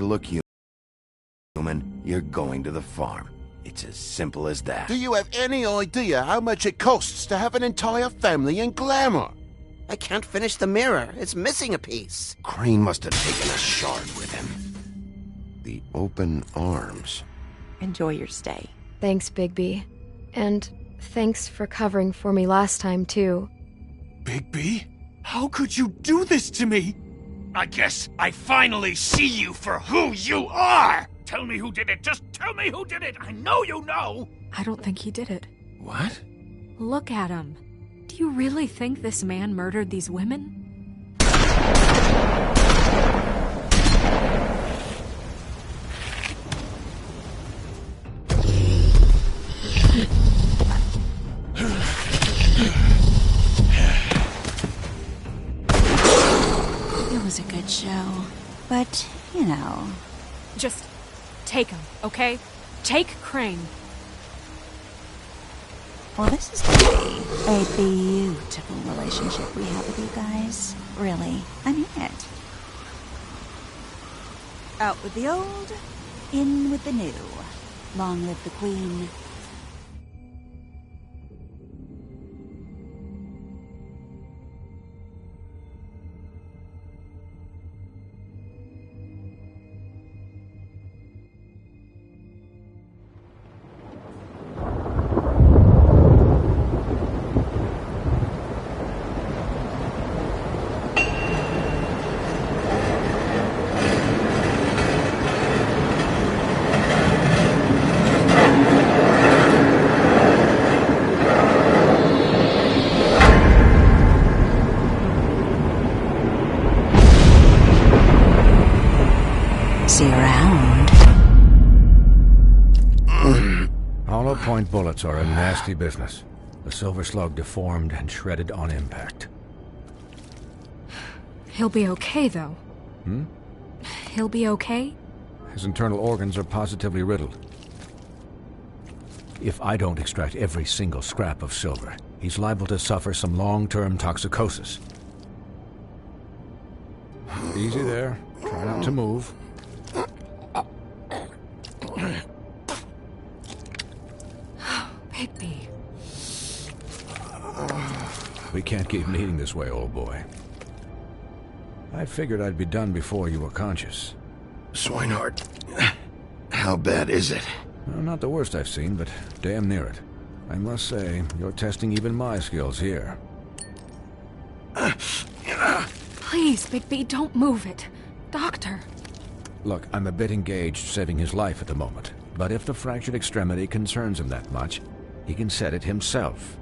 Look, human, you're going to the farm. It's as simple as that. Do you have any idea how much it costs to have an entire family in Glamour? I can't finish the mirror. It's missing a piece. Crane must have taken a shard with him. The open arms. Enjoy your stay. Thanks, Bigby. And thanks for covering for me last time, too. Bigby? How could you do this to me? I guess I finally see you for who you are! Tell me who did it! Just tell me who did it! I know you know! I don't think he did it. What? Look at him. Do you really think this man murdered these women? It was a good show, but, you know... Just take him, okay? Take Crane. Well, this is going to be a beautiful relationship we have with you guys. Really, I mean it. Out with the old, in with the new. Long live the Queen. See you around. Hollow point bullets are a nasty business. The Silver Slug deformed and shredded on impact. He'll be okay, though. He'll be okay? His internal organs are positively riddled. If I don't extract every single scrap of silver, he's liable to suffer some long-term toxicosis. Easy there. Try not to move. We can't keep meeting this way, old boy. I figured I'd be done before you were conscious. Swinehart, how bad is it? Well, not the worst I've seen, but damn near it. I must say, you're testing even my skills here. Please, Bigby, don't move it. Doctor. Look, I'm a bit engaged saving his life at the moment, but if the fractured extremity concerns him that much, he can set it himself.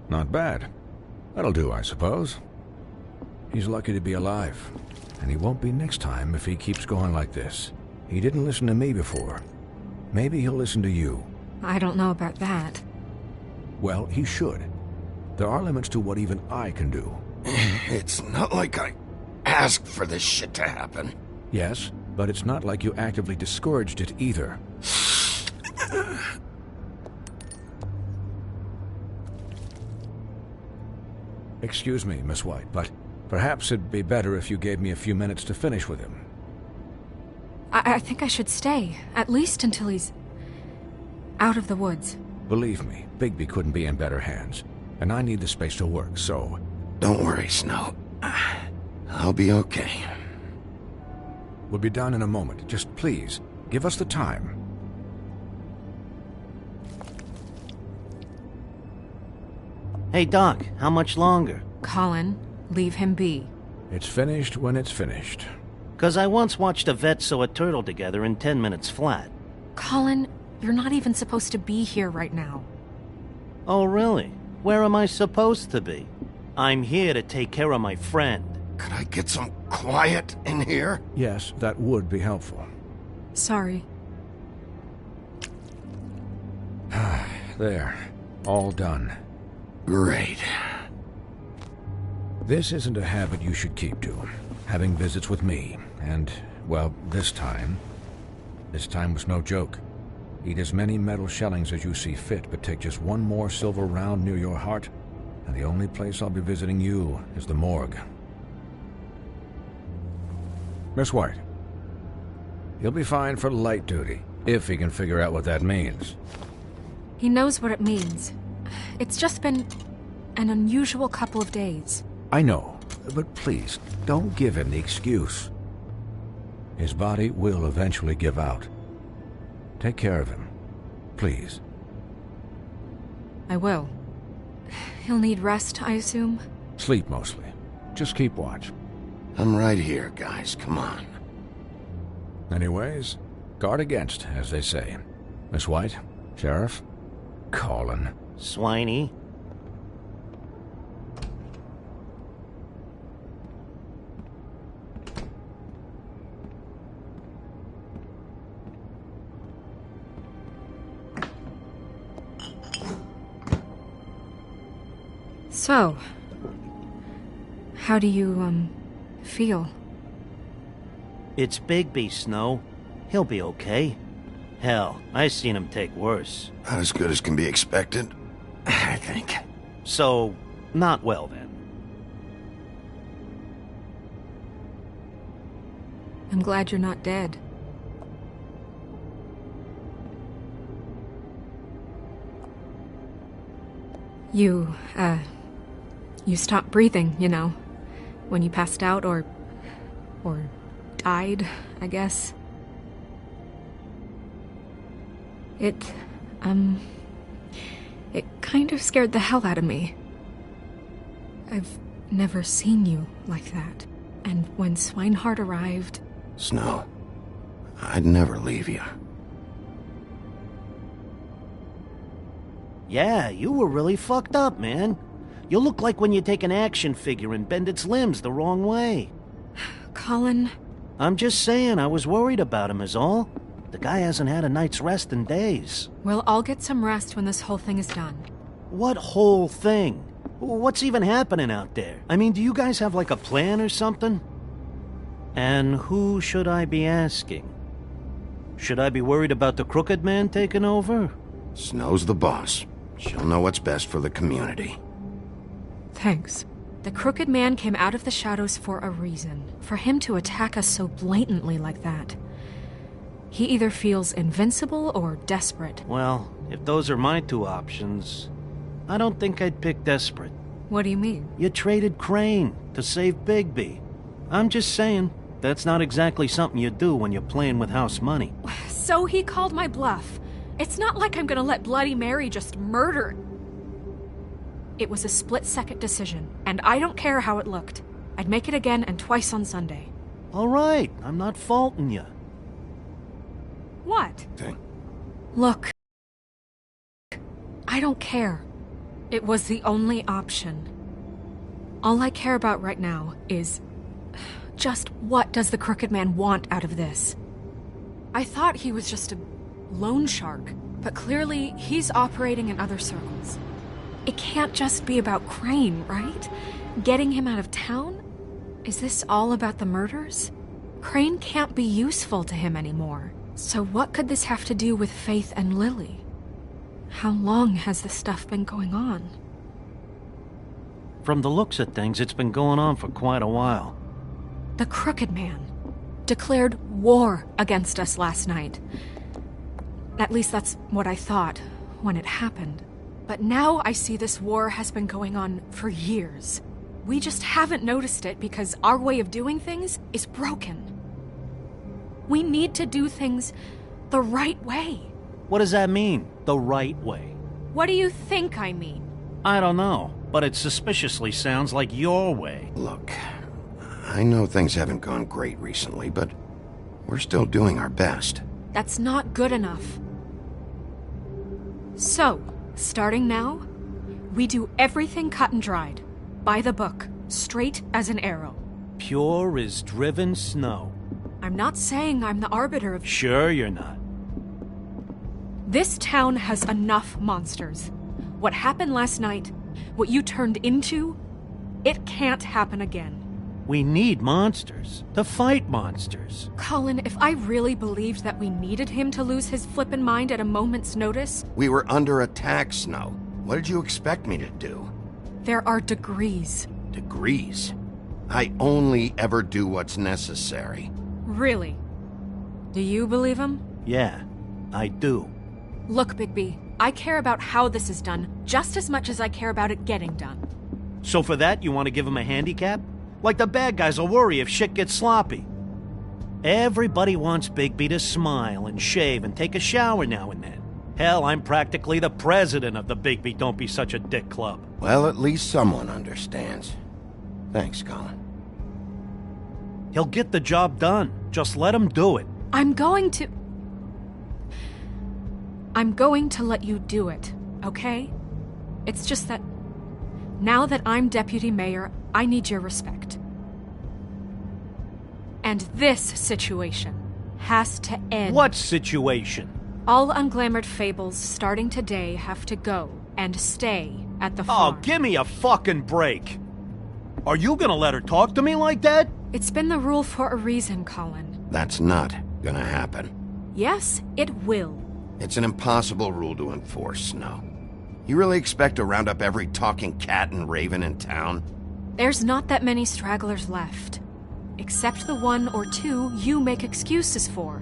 Not bad. That'll do, I suppose. He's lucky to be alive, and he won't be next time if he keeps going like this. He didn't listen to me before. Maybe he'll listen to you. I don't know about that. Well, he should. There are limits to what even I can do. It's not like I asked for this shit to happen. Yes, but it's not like you actively discouraged it either. Excuse me, Miss White, but perhaps it'd be better if you gave me a few minutes to finish with him. I think I should stay, at least until he's out of the woods. Believe me, Bigby couldn't be in better hands, and I need the space to work, so... Don't worry, Snow. I'll be okay. We'll be done in a moment. Just please, give us the time. Hey, Doc, how much longer? Colin, leave him be. It's finished when it's finished. 'Cause I once watched a vet sew a turtle together in 10 minutes flat. Colin, you're not even supposed to be here right now. Oh, really? Where am I supposed to be? I'm here to take care of my friend. Could I get some quiet in here? Yes, that would be helpful. Sorry. There. All done. Great. This isn't a habit you should keep to. Having visits with me, and, well, this time was no joke. Eat as many metal shellings as you see fit, but take just one more silver round near your heart, and the only place I'll be visiting you is the morgue. Miss White, he'll be fine for light duty, if he can figure out what that means. He knows what it means. It's just been an unusual couple of days. I know, but please, don't give him the excuse. His body will eventually give out. Take care of him, please. I will. He'll need rest, I assume? Sleep mostly. Just keep watch. I'm right here, guys. Come on. Anyways, guard against, as they say. Miss White, Sheriff, Colin. Swiney. So, how do you, feel? It's Bigby, Snow. He'll be okay. Hell, I seen him take worse. Not as good as can be expected, I think. So, not well then. I'm glad you're not dead. You stopped breathing, you know, when you passed out or died, I guess. It kind of scared the hell out of me. I've never seen you like that. And when Swinehart arrived... Snow, I'd never leave you. Yeah, you were really fucked up, man. You look like when you take an action figure and bend its limbs the wrong way. Colin... I'm just saying I was worried about him is all. The guy hasn't had a night's rest in days. We'll all get some rest when this whole thing is done. What whole thing? What's even happening out there? I mean, do you guys have like a plan or something? And who should I be asking? Should I be worried about the Crooked Man taking over? Snow's the boss. She'll know what's best for the community. Thanks. The Crooked Man came out of the shadows for a reason. For him to attack us so blatantly like that. He either feels invincible or desperate. Well, if those are my two options, I don't think I'd pick desperate. What do you mean? You traded Crane to save Bigby. I'm just saying, that's not exactly something you do when you're playing with house money. So he called my bluff. It's not like I'm gonna let Bloody Mary just murder... It was a split-second decision, and I don't care how it looked. I'd make it again and twice on Sunday. All right, I'm not faulting you. What? Okay. Look. I don't care. It was the only option. All I care about right now is... just what does the Crooked Man want out of this? I thought he was just a loan shark, but clearly he's operating in other circles. It can't just be about Crane, right? Getting him out of town? Is this all about the murders? Crane can't be useful to him anymore. So what could this have to do with Faith and Lily? How long has this stuff been going on? From the looks of things, it's been going on for quite a while. The Crooked Man declared war against us last night. At least that's what I thought when it happened. But now I see this war has been going on for years. We just haven't noticed it because our way of doing things is broken. We need to do things the right way. What does that mean, the right way? What do you think I mean? I don't know, but it suspiciously sounds like your way. Look, I know things haven't gone great recently, but we're still doing our best. That's not good enough. So, starting now, we do everything cut and dried. By the book, straight as an arrow. Pure as driven snow. I'm not saying I'm the arbiter of... Sure you're not. This town has enough monsters. What happened last night, what you turned into, it can't happen again. We need monsters. To fight monsters. Colin, if I really believed that we needed him to lose his flippin' mind at a moment's notice... We were under attack, Snow. What did you expect me to do? There are degrees. Degrees? I only ever do what's necessary. Really? Do you believe him? Yeah, I do. Look, Bigby, I care about how this is done just as much as I care about it getting done. So for that, you want to give him a handicap? Like the bad guys will worry if shit gets sloppy. Everybody wants Bigby to smile and shave and take a shower now and then. Hell, I'm practically the president of the Bigby Don't Be Such a Dick Club. Well, at least someone understands. Thanks, Colin. He'll get the job done. Just let him do it. I'm going to let you do it, okay? It's just that now that I'm deputy mayor, I need your respect. And this situation has to end. What situation? All unglamored fables starting today have to go and stay at the farm. Oh, give me a fucking break. Are you gonna let her talk to me like that? It's been the rule for a reason, Colin. That's not gonna happen. Yes, it will. It's an impossible rule to enforce, Snow. You really expect to round up every talking cat and raven in town? There's not that many stragglers left. Except the one or two you make excuses for.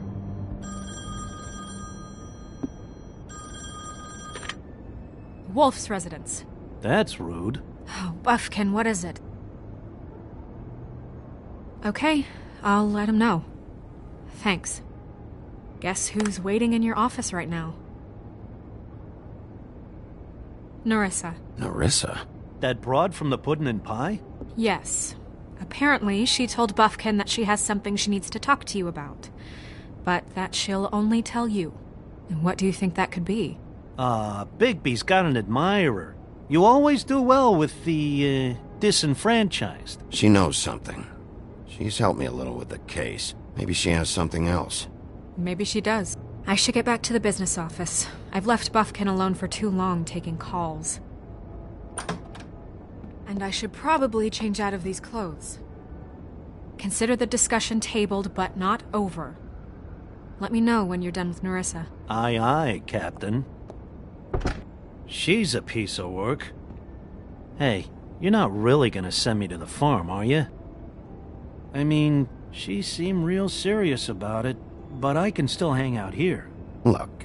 Wolf's residence. That's rude. Oh, Buffkin, what is it? Okay, I'll let him know. Thanks. Guess who's waiting in your office right now? Nerissa. Nerissa? That broad from the Puddin' and Pie? Yes. Apparently, she told Buffkin that she has something she needs to talk to you about. But that she'll only tell you. And what do you think that could be? Bigby's got an admirer. You always do well with the, disenfranchised. She knows something. She's helped me a little with the case. Maybe she has something else. Maybe she does. I should get back to the business office. I've left Buffkin alone for too long taking calls. And I should probably change out of these clothes. Consider the discussion tabled, but not over. Let me know when you're done with Nerissa. Aye, aye, Captain. She's a piece of work. Hey, you're not really gonna send me to the farm, are you? I mean, she seemed real serious about it, but I can still hang out here. Look,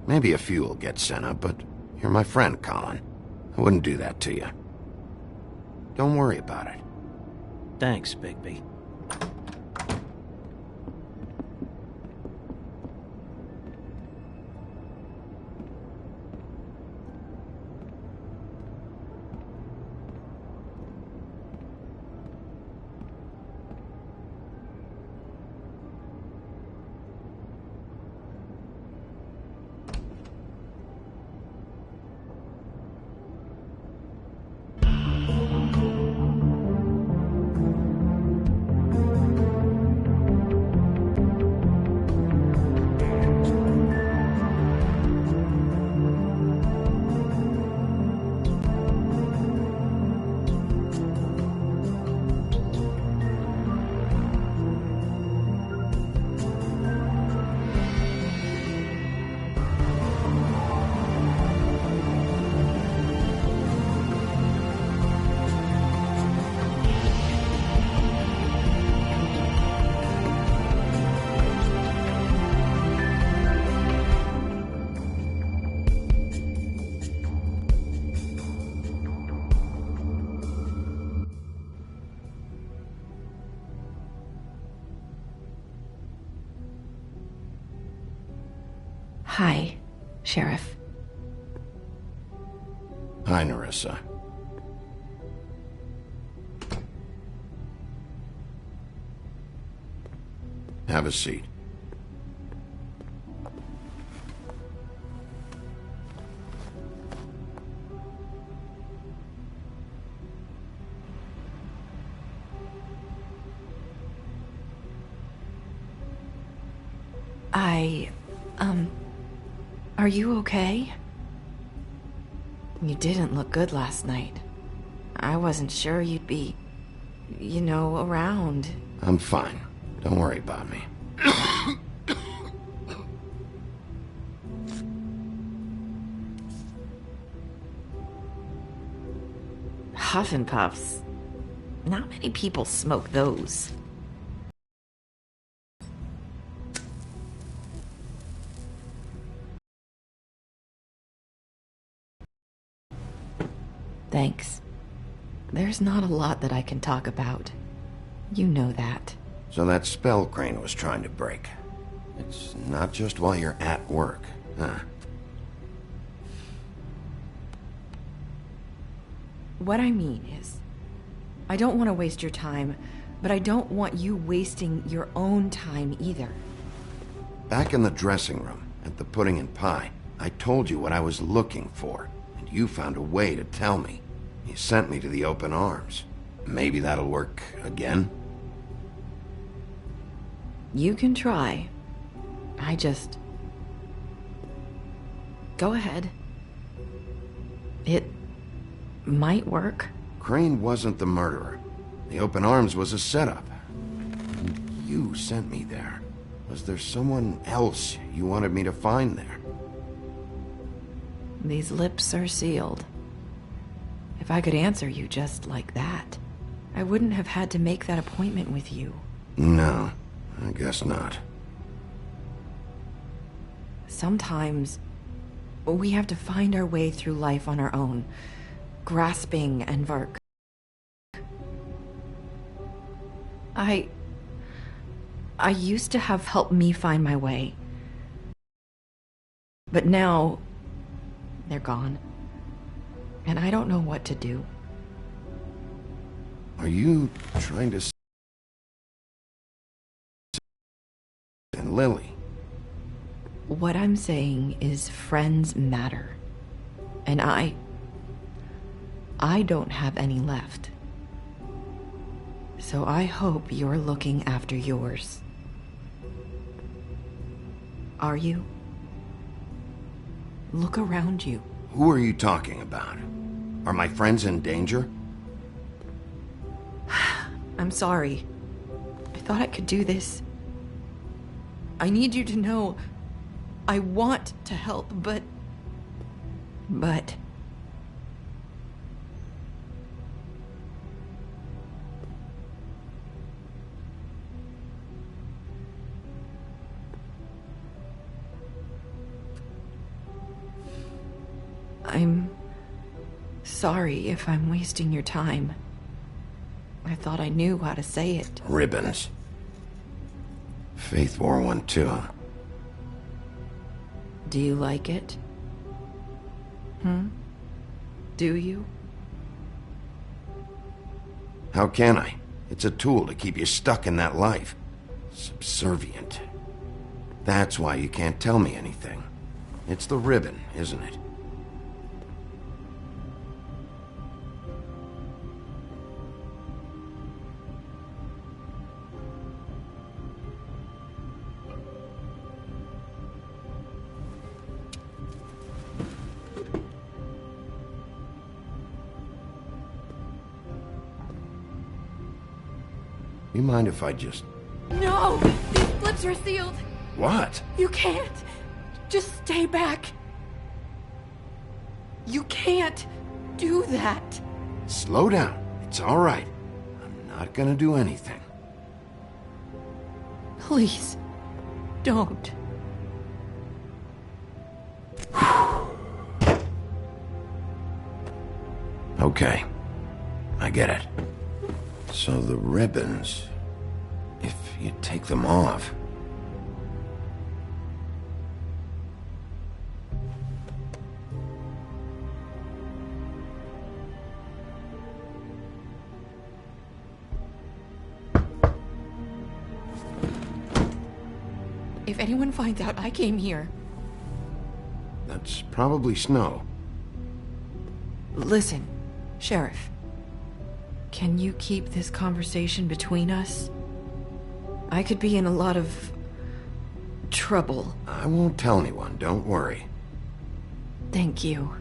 maybe a few will get sent up, but you're my friend, Colin. I wouldn't do that to you. Don't worry about it. Thanks, Bigby. Hi, Sheriff. Hi, Nerissa. Have a seat. Are you okay? You didn't look good last night. I wasn't sure you'd be, around. I'm fine. Don't worry about me. Huff and Puffs. Not many people smoke those. Thanks. There's not a lot that I can talk about. You know that. So that spell Crane was trying to break. It's not just while you're at work, huh? What I mean is, I don't want to waste your time, but I don't want you wasting your own time either. Back in the dressing room, at the Pudding and Pie, I told you what I was looking for, and you found a way to tell me. You sent me to the Open Arms. Maybe that'll work again? You can try. Go ahead. It might work. Crane wasn't the murderer. The Open Arms was a setup. You sent me there. Was there someone else you wanted me to find there? These lips are sealed. If I could answer you just like that, I wouldn't have had to make that appointment with you. No, I guess not. Sometimes we have to find our way through life on our own, grasping and work. I used to have helped me find my way. But now, they're gone. And I don't know what to do. Are you trying to... and Lily? What I'm saying is friends matter. And I don't have any left. So I hope you're looking after yours. Are you? Look around you. Who are you talking about? Are my friends in danger? I'm sorry. I thought I could do this. I need you to know I want to help, but... I'm sorry if I'm wasting your time. I thought I knew how to say it. Ribbons. Faith wore one too. Do you like it? Do you? How can I? It's a tool to keep you stuck in that life. Subservient. That's why you can't tell me anything. It's the ribbon, isn't it? You mind if I just... No! These flips are sealed! What? You can't! Just stay back! You can't do that! Slow down. It's all right. I'm not gonna do anything. Please, don't. Okay. I get it. So the ribbons... if you take them off... If anyone finds out I came here... That's probably Snow. Listen, Sheriff. Can you keep this conversation between us? I could be in a lot of... trouble. I won't tell anyone, don't worry. Thank you.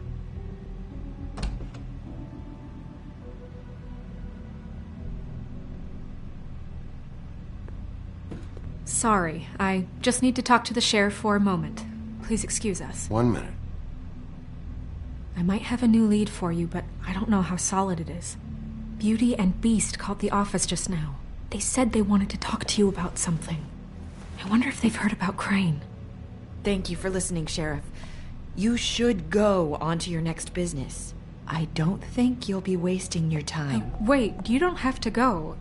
Sorry, I just need to talk to the sheriff for a moment. Please excuse us. 1 minute. I might have a new lead for you, but I don't know how solid it is. Beauty and Beast called the office just now. They said they wanted to talk to you about something. I wonder if they've heard about Crane. Thank you for listening, Sheriff. You should go on to your next business. I don't think you'll be wasting your time. Wait, you don't have to go.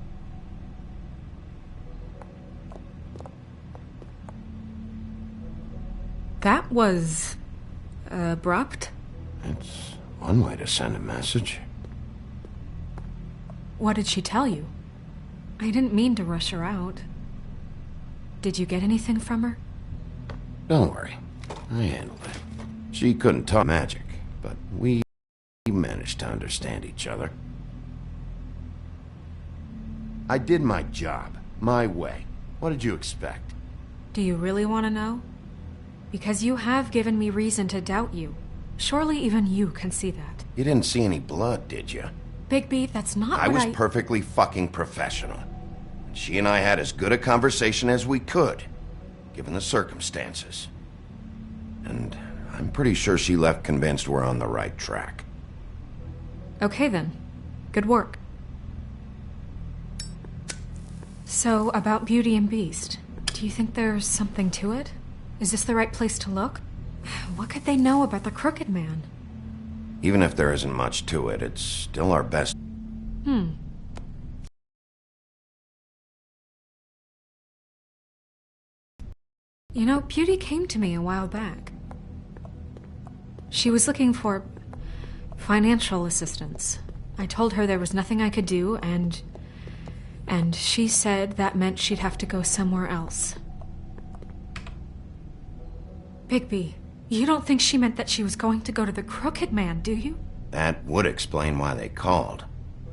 That was... abrupt? It's one way to send a message. What did she tell you? I didn't mean to rush her out. Did you get anything from her? Don't worry. I handled it. She couldn't talk magic, but we managed to understand each other. I did my job, my way. What did you expect? Do you really want to know? Because you have given me reason to doubt you. Surely even you can see that. You didn't see any blood, did you? Bigby, that's not I what was perfectly fucking professional. She and I had as good a conversation as we could, given the circumstances. And I'm pretty sure she left convinced we're on the right track. Okay then. Good work. So, about Beauty and Beast, do you think there's something to it? Is this the right place to look? What could they know about the Crooked Man? Even if there isn't much to it, it's still our best. You know, Beauty came to me a while back. She was looking for financial assistance. I told her there was nothing I could do, and she said that meant she'd have to go somewhere else. Bigby, you don't think she meant that she was going to go to the Crooked Man, do you? That would explain why they called.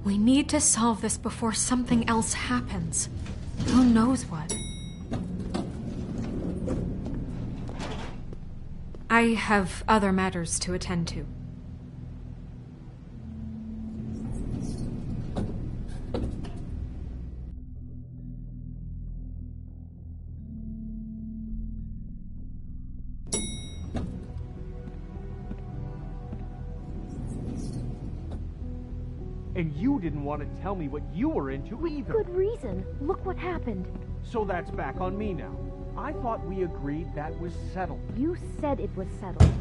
We need to solve this before something else happens. Who knows what? I have other matters to attend to. And you didn't want to tell me what you were into either. Good reason. Look what happened. So that's back on me now. I thought we agreed that was settled. You said it was settled.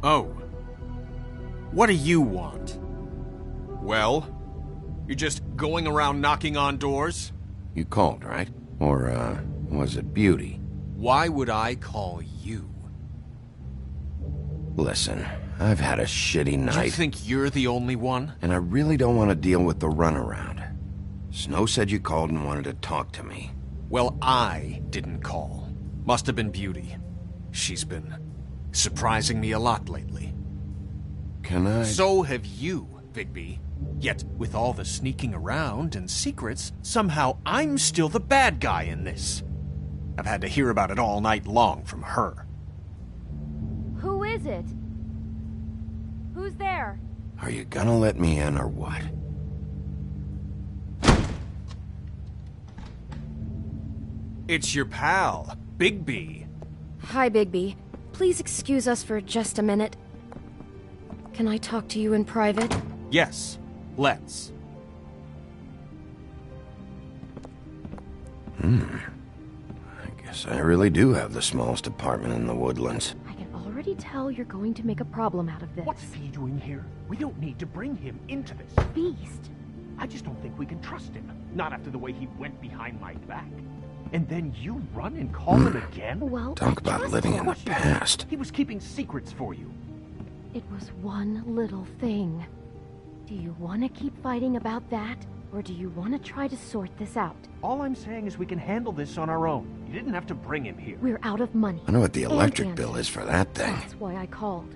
Oh. What do you want? Well? You're just going around knocking on doors? You called, right? Or, was it Beauty? Why would I call you? Listen, I've had a shitty night. You think you're the only one? And I really don't want to deal with the runaround. Snow said you called and wanted to talk to me. Well, I didn't call. Must have been Beauty. She's been surprising me a lot lately. Can I? So have you, Bigby. Yet, with all the sneaking around and secrets, somehow I'm still the bad guy in this. I've had to hear about it all night long from her. Who is it? Who's there? Are you gonna let me in or what? It's your pal, Bigby. Hi, Bigby. Please excuse us for just a minute. Can I talk to you in private? Yes, let's. I guess I really do have the smallest apartment in the Woodlands. I can already tell you're going to make a problem out of this. What's he doing here? We don't need to bring him into this. Beast? I just don't think we can trust him. Not after the way he went behind my back. And then you run and call him again? Well, Talk about living in the past. He was keeping secrets for you. It was one little thing. Do you want to keep fighting about that? Or do you want to try to sort this out? All I'm saying is we can handle this on our own. You didn't have to bring him here. We're out of money. I know what the And electric bill answers. is for that thing. That's why I called.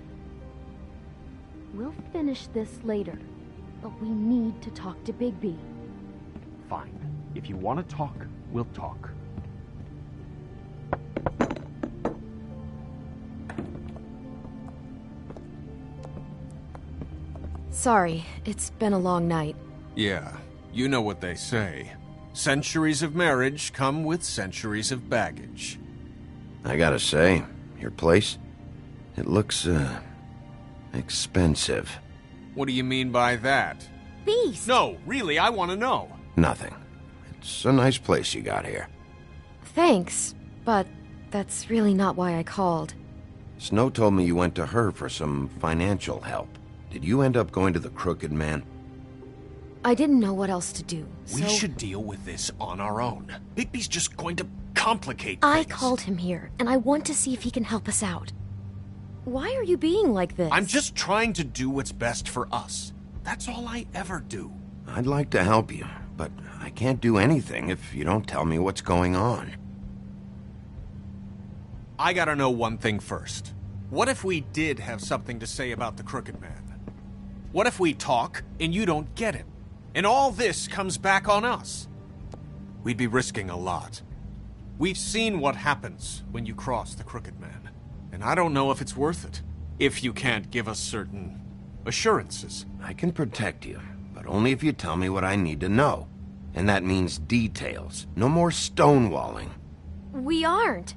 We'll finish this later, but we need to talk to Bigby. Fine. If you want to talk, we'll talk. Sorry, it's been a long night. Yeah, you know what they say. Centuries of marriage come with centuries of baggage. I gotta say, your place, it looks, expensive. What do you mean by that? Beast! No, really, I want to know. Nothing. It's a nice place you got here. Thanks, but that's really not why I called. Snow told me you went to her for some financial help. Did you end up going to the Crooked Man? I didn't know what else to do, We so should deal with this on our own. Bigby's just going to complicate I things. called him here, and I want to see if he can help us out. Why are you being like this? I'm just trying to do what's best for us. That's all I ever do. I'd like to help you, but I can't do anything if you don't tell me what's going on. I gotta know one thing first. What if we did have something to say about the Crooked Man? What if we talk and you don't get it? And all this comes back on us? We'd be risking a lot. We've seen what happens when you cross the Crooked Man. And I don't know if it's worth it. If you can't give us certain assurances. I can protect you, but only if you tell me what I need to know. And that means details. No more stonewalling. We aren't.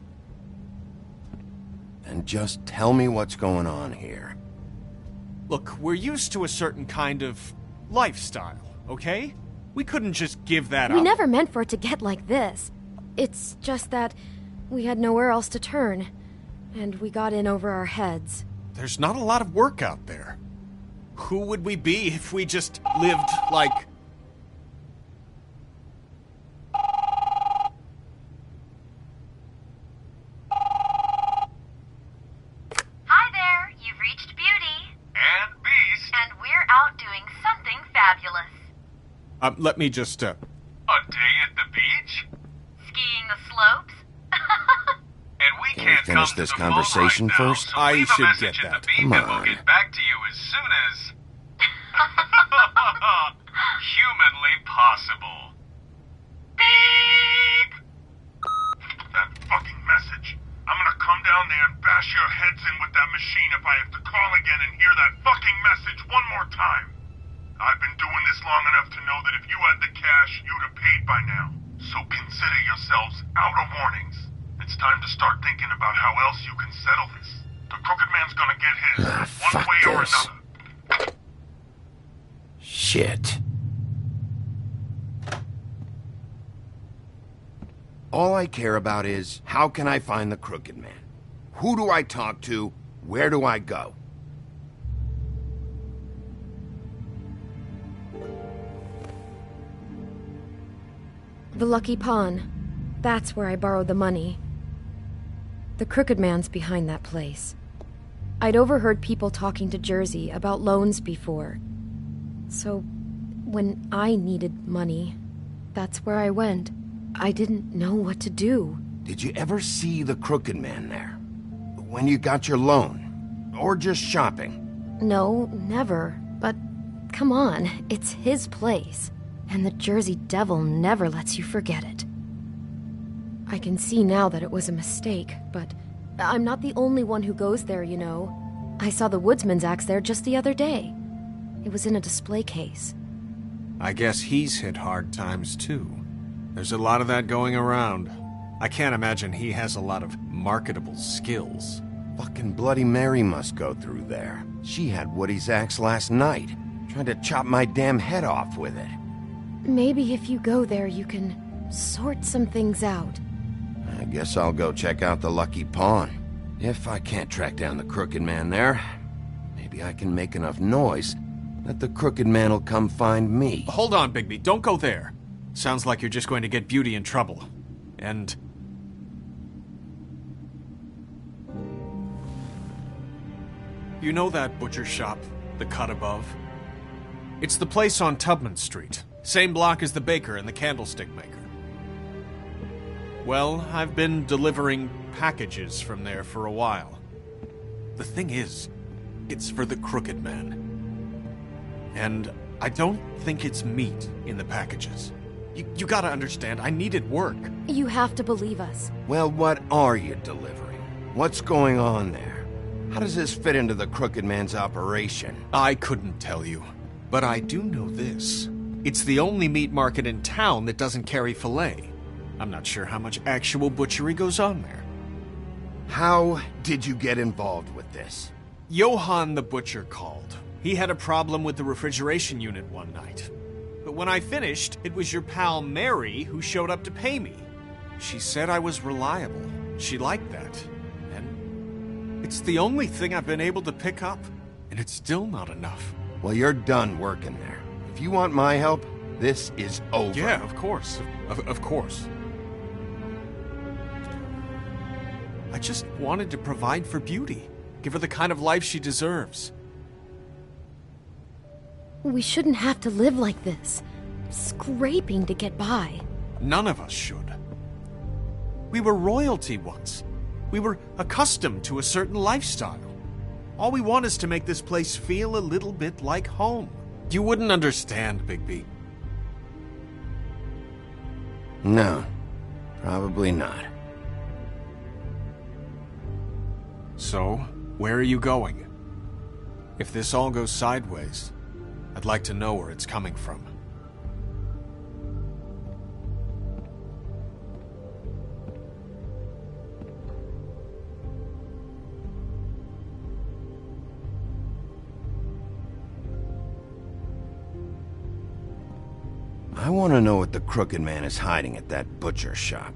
And just tell me what's going on here. Look, we're used to a certain kind of lifestyle, okay? We couldn't just give that up. We never meant for it to get like this. It's just that we had nowhere else to turn, and we got in over our heads. There's not a lot of work out there. Who would we be if we just lived like... Hi there, you've reached Beauty. And Beast. And we're out doing something fabulous. Let me just, A day at the beach? Skiing the slopes? And we Can we finish this conversation first? I should get that. Come on. Get back to you as soon as... humanly possible. Beep! That fucking message. I'm gonna come down there and bash your heads in with that machine if I have to call again and hear that fucking message one more time. I've been doing this long enough to know that if you had the cash, you'd have paid by now. So consider yourselves out of warnings. It's time to start thinking about how else you can settle this. The Crooked Man's gonna get his, one way or another. Shit. All I care about is, how can I find the Crooked Man? Who do I talk to? Where do I go? The Lucky Pawn. That's where I borrowed the money. The Crooked Man's behind that place. I'd overheard people talking to Jersey about loans before. So, when I needed money, that's where I went. I didn't know what to do. Did you ever see the Crooked Man there? When you got your loan? Or just shopping? No, never. But, come on, it's his place. And the Jersey Devil never lets you forget it. I can see now that it was a mistake, but I'm not the only one who goes there, you know. I saw the Woodsman's axe there just the other day. It was in a display case. I guess he's hit hard times too. There's a lot of that going around. I can't imagine he has a lot of marketable skills. Fucking Bloody Mary must go through there. She had Woody's axe last night. Tried to chop my damn head off with it. Maybe if you go there, you can sort some things out. I guess I'll go check out the Lucky Pawn. If I can't track down the Crooked Man there, maybe I can make enough noise that the Crooked Man will come find me. Hold on, Bigby. Don't go there. Sounds like you're just going to get Beauty in trouble. And... you know that butcher shop, the cut above? It's the place on Tubman Street. Same block as the baker and the candlestick maker. Well, I've been delivering packages from there for a while. The thing is, it's for the Crooked Man. And I don't think it's meat in the packages. You gotta understand, I needed work. You have to believe us. Well, what are you delivering? What's going on there? How does this fit into the Crooked Man's operation? I couldn't tell you, but I do know this. It's the only meat market in town that doesn't carry filet. I'm not sure how much actual butchery goes on there. How did you get involved with this? Johann the butcher called. He had a problem with the refrigeration unit one night. But when I finished, it was your pal Mary who showed up to pay me. She said I was reliable. She liked that. And it's the only thing I've been able to pick up. And it's still not enough. Well, you're done working there. If you want my help, this is over. Yeah, of course. Of course. I just wanted to provide for Beauty. Give her the kind of life she deserves. We shouldn't have to live like this. Scraping to get by. None of us should. We were royalty once. We were accustomed to a certain lifestyle. All we want is to make this place feel a little bit like home. You wouldn't understand, Bigby. No, probably not. So, where are you going? If this all goes sideways, I'd like to know where it's coming from. I want to know what the Crooked Man is hiding at that butcher shop.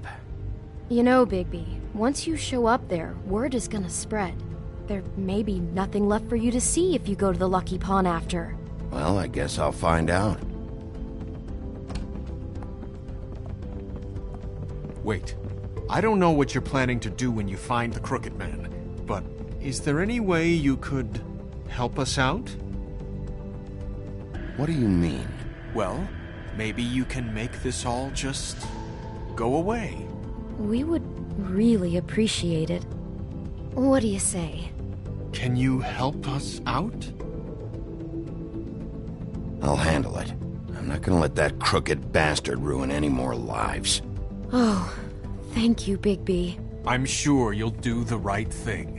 You know, Bigby, once you show up there, word is gonna spread. There may be nothing left for you to see if you go to the Lucky Pawn after. Well, I guess I'll find out. Wait. I don't know what you're planning to do when you find the Crooked Man, but is there any way you could help us out? What do you mean? Well, maybe you can make this all just go away. We would really appreciate it. What do you say? Can you help us out? I'll handle it. I'm not gonna let that crooked bastard ruin any more lives. Oh, thank you, Bigby. I'm sure you'll do the right thing.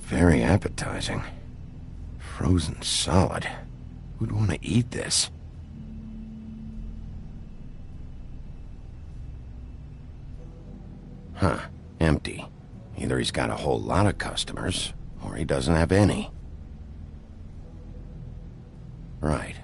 Very appetizing. Frozen solid. Who'd want to eat this? Huh. Empty. Either he's got a whole lot of customers, or he doesn't have any. Right.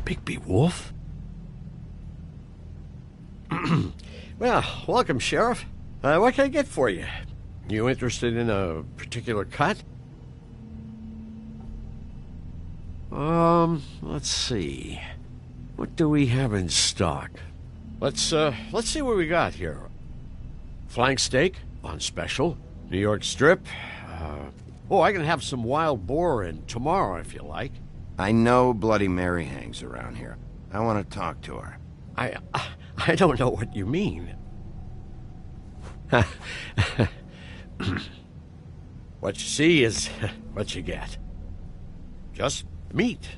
Bigby Wolf? Well, welcome, Sheriff. What can I get for you? You interested in a particular cut? Let's see. What do we have in stock? Let's see what we got here. Flank steak on special. New York strip. I can have some wild boar in tomorrow if you like. I know Bloody Mary hangs around here. I want to talk to her. I don't know what you mean. What you see is what you get. Just meat.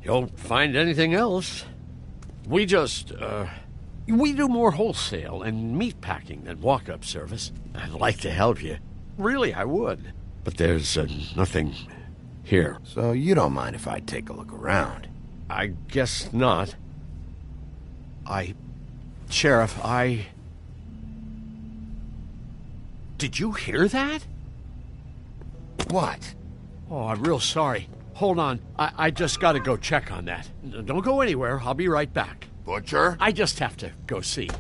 You don't find anything else. We just, we do more wholesale and meat packing than walk-up service. I'd like to help you. Really, I would. But there's nothing here. So you don't mind if I take a look around? I guess not. Sheriff, Did you hear that? What? Oh, I'm real sorry. Hold on. I just gotta go check on that. Don't go anywhere. I'll be right back. Butcher? I just have to go see.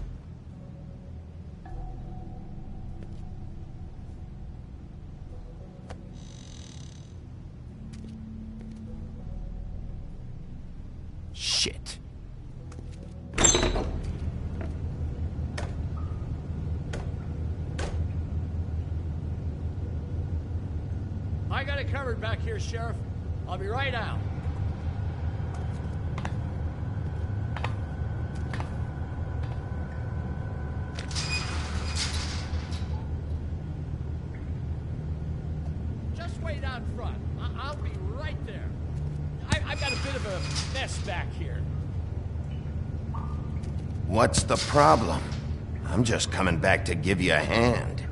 Shit. I got it covered back here, Sheriff. I'll be right out. Just wait out front. I'll be right there. I've got a bit of a mess back here. What's the problem? I'm just coming back to give you a hand.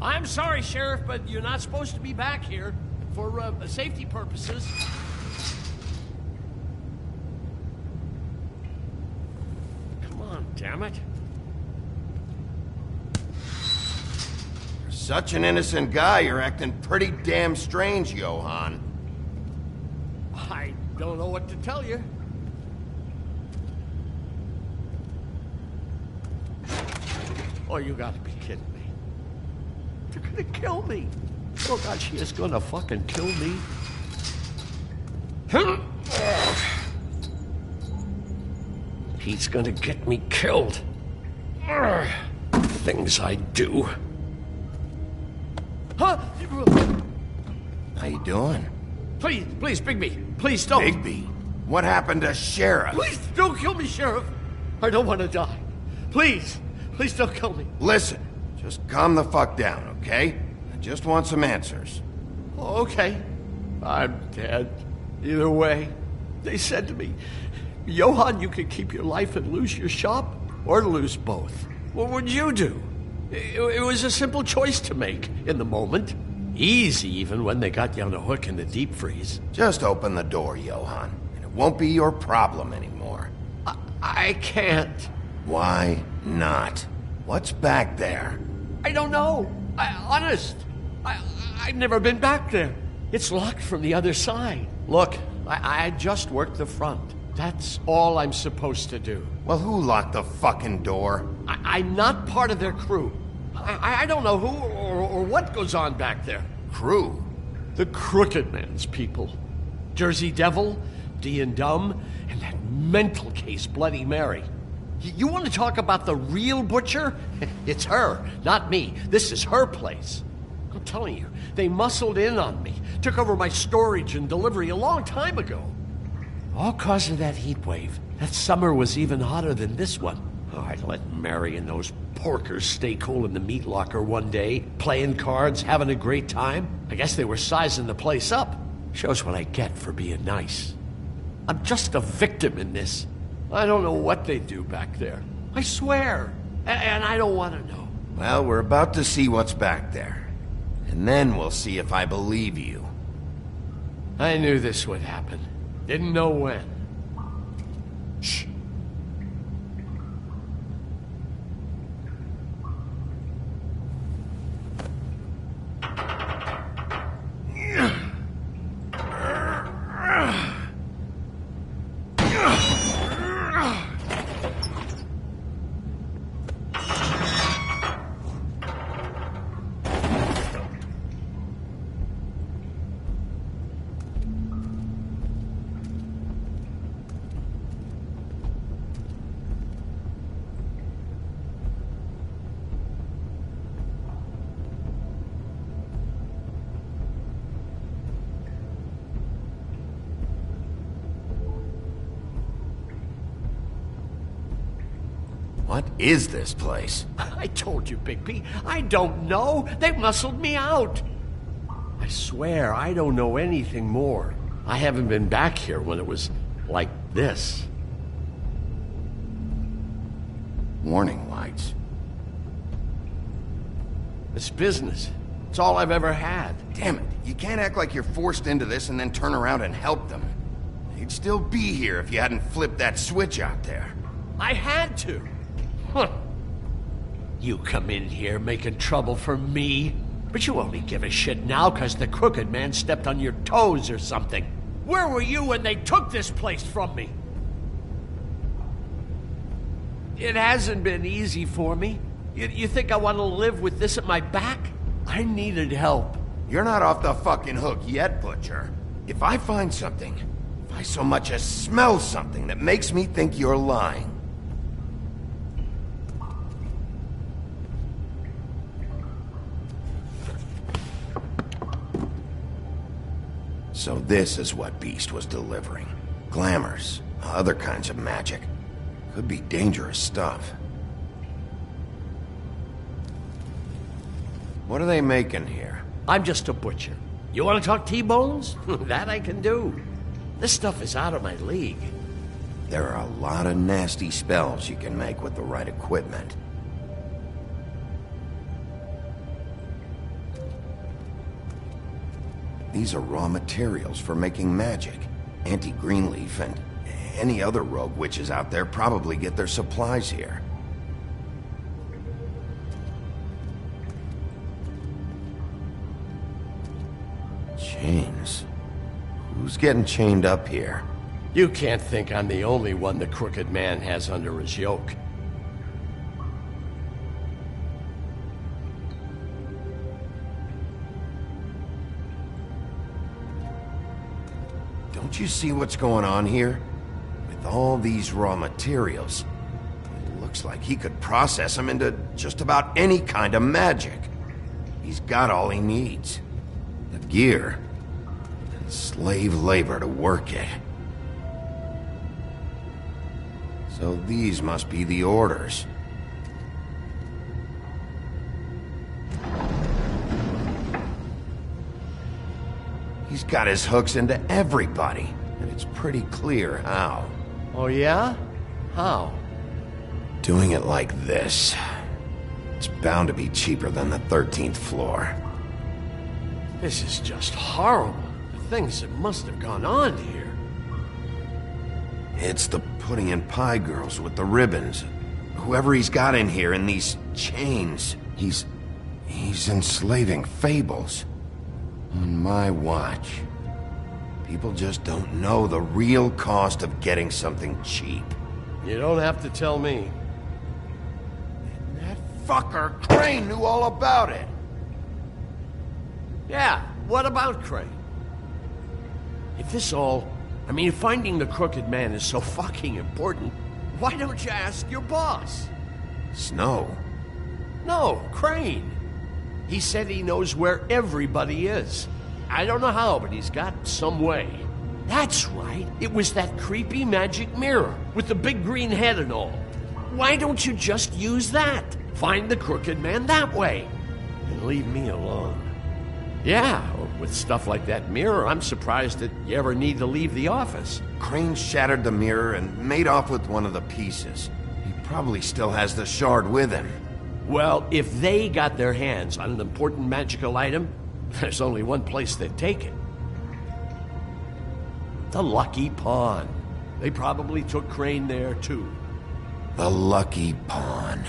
I'm sorry, Sheriff, but you're not supposed to be back here for safety purposes. Come on, damn it. For such an innocent guy, you're acting pretty damn strange, Johann. I don't know what to tell you. Oh, you gotta be kidding me. They're gonna kill me. Oh, God, she is gonna fucking kill me. He's gonna get me killed. Things I do. Huh? How you doing? Please, please, Bigby, please don't. Bigby? What happened to Sheriff? Please don't kill me, Sheriff. I don't want to die. Please, please don't kill me. Listen, just calm the fuck down, okay? I just want some answers. Okay. I'm dead. Either way. They said to me, Johann, you can keep your life and lose your shop, or lose both. What would you do? It was a simple choice to make in the moment. Easy, even when they got you on a hook in the deep freeze. Just open the door, Johann, and it won't be your problem anymore. I can't. Why not? What's back there? I don't know. Honest. I've never been back there. It's locked from the other side. Look, I just worked the front. That's all I'm supposed to do. Well, who locked the fucking door? I'm not part of their crew. I don't know who or what goes on back there. Crew? The Crooked Man's people. Jersey Devil, D and Dumb, and that mental case Bloody Mary. You want to talk about the real butcher? It's her, not me. This is her place. I'm telling you, they muscled in on me, took over my storage and delivery a long time ago. All cause of that heat wave. That summer was even hotter than this one. Oh, I'd let Mary and those porkers stay cool in the meat locker one day, playing cards, having a great time. I guess they were sizing the place up. Shows what I get for being nice. I'm just a victim in this. I don't know what they do back there. I swear. And I don't want to know. Well, we're about to see what's back there. And then we'll see if I believe you. I knew this would happen. Didn't know when. Shh. What is this place? I told you, Bigby. I don't know. They muscled me out. I swear I don't know anything more. I haven't been back here when it was like this. Warning lights. It's business. It's all I've ever had. Damn it. You can't act like you're forced into this and then turn around and help them. You'd still be here if you hadn't flipped that switch out there. I had to. Huh. You come in here making trouble for me, but you only give a shit now because the Crooked Man stepped on your toes or something. Where were you when they took this place from me? It hasn't been easy for me. You think I want to live with this at my back? I needed help. You're not off the fucking hook yet, Butcher. If I find something, if I so much as smell something that makes me think you're lying, so this is what Beast was delivering. Glamours, other kinds of magic. Could be dangerous stuff. What are they making here? I'm just a butcher. You want to talk T-bones? That I can do. This stuff is out of my league. There are a lot of nasty spells you can make with the right equipment. These are raw materials for making magic. Auntie Greenleaf and any other rogue witches out there probably get their supplies here. Chains. Who's getting chained up here? You can't think I'm the only one the Crooked Man has under his yoke. Don't you see what's going on here? With all these raw materials, it looks like he could process them into just about any kind of magic. He's got all he needs. The gear. And Slave labor to work it. So these must be the orders. He's got his hooks into everybody, and it's pretty clear how. Oh yeah? How? Doing it like this. It's bound to be cheaper than the 13th floor. This is just horrible. The things that must have gone on here. It's the pudding and pie girls with the ribbons. Whoever he's got in here in these chains. He's enslaving fables. On my watch. People just don't know the real cost of getting something cheap. You don't have to tell me. That fucker Crane knew all about it. Yeah, what about Crane? If finding the Crooked Man is so fucking important, why don't you ask your boss? Snow? No, Crane. He said he knows where everybody is. I don't know how, but he's got some way. That's right. It was that creepy magic mirror with the big green head and all. Why don't you just use that? Find the Crooked Man that way. And leave me alone. Yeah, with stuff like that mirror, I'm surprised that you ever need to leave the office. Crane shattered the mirror and made off with one of the pieces. He probably still has the shard with him. Well, if they got their hands on an important magical item, there's only one place they'd take it. The Lucky Pawn. They probably took Crane there, too. The Lucky Pawn.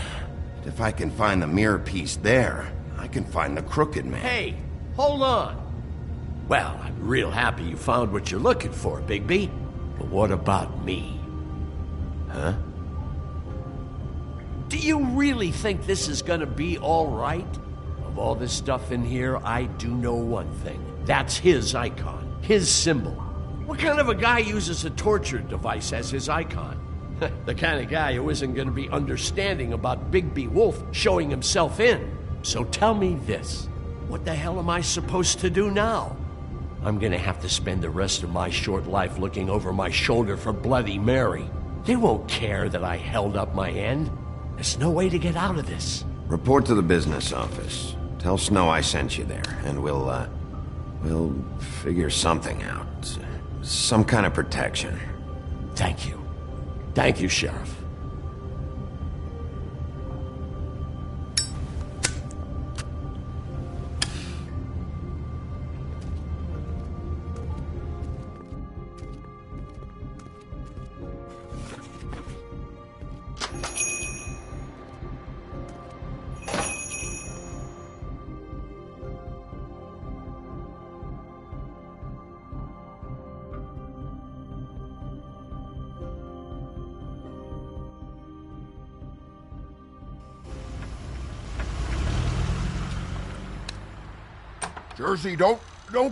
If I can find the mirror piece there, I can find the Crooked Man. Hey, hold on. Well, I'm real happy you found what you're looking for, Bigby. But what about me? Huh? Do you really think this is gonna be all right? Of all this stuff in here, I do know one thing. That's his icon, his symbol. What kind of a guy uses a torture device as his icon? The kind of guy who isn't gonna be understanding about Bigby Wolf showing himself in. So tell me this. What the hell am I supposed to do now? I'm gonna have to spend the rest of my short life looking over my shoulder for Bloody Mary. They won't care that I held up my end. There's no way to get out of this. Report to the business office. Tell Snow I sent you there, and we'll figure something out. Some kind of protection. Thank you. Thank you, Sheriff. Jersey, don't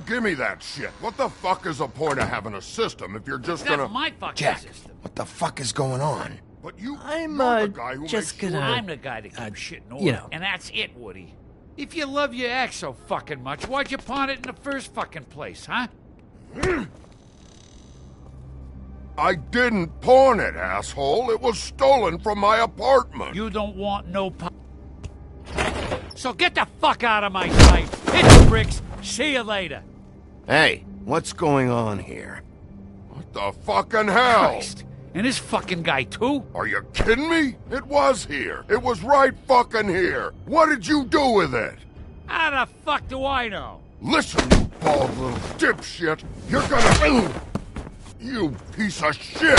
give me that shit. What the fuck is the point of having a system if you're just gonna... That's my fucking Jack, system. what the fuck is going on? But you're the guy who just makes gonna... sure... I'm the guy that keeps shit in order, you know. and that's it, Woody. If you love your ex so fucking much, why'd you pawn it in the first fucking place, huh? I didn't pawn it, asshole. It was stolen from my apartment. You don't want no So get the fuck out of my sight. Hit the bricks. See you later. Hey, what's going on here? What the fucking hell? Christ. And this fucking guy, too? Are you kidding me? It was here. It was right fucking here. What did you do with it? How the fuck do I know? Listen, you bald little dipshit. You're gonna... You piece of shit!